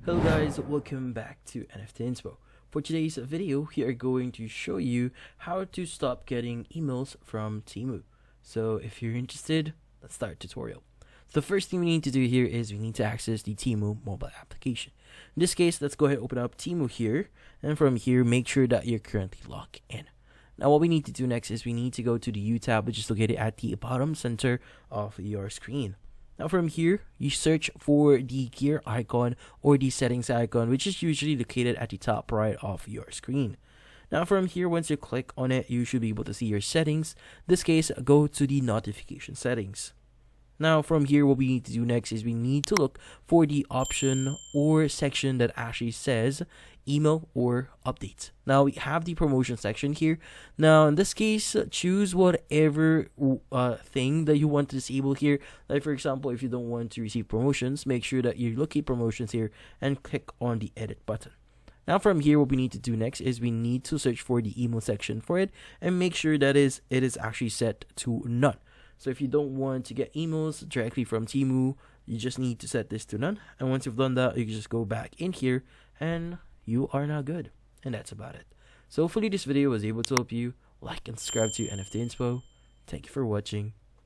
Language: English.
Hello guys, welcome back to NFT Inspo. For today's video, we are going to show you how to stop getting emails from Temu. So if you're interested, let's start the tutorial. So the first thing we need to do here is we need to access the Temu mobile application. In this case, let's go ahead and open up Temu here, and from here, make sure that you're currently logged in. Now what we need to do next is we need to go to the U tab, which is located at the bottom center of your screen. Now from here, you search for the gear icon or the settings icon, which is usually located at the top right of your screen. Now from here, once you click on it, you should be able to see your settings. In this case, go to the notification settings. Now from here, what we need to do next is we need to look for the option or section that actually says email or updates. Now we have the promotion section here. Now in this case, choose whatever thing that you want to disable here. Like for example, if you don't want to receive promotions, make sure that you locate promotions here and click on the edit button. Now from here, what we need to do next is we need to search for the email section for it and make sure that it is actually set to none. So if you don't want to get emails directly from Temu, you just need to set this to none. And once you've done that, you can just go back in here and you are now good. And that's about it. So hopefully this video was able to help you. Like and subscribe to NFT Inspo. Thank you for watching.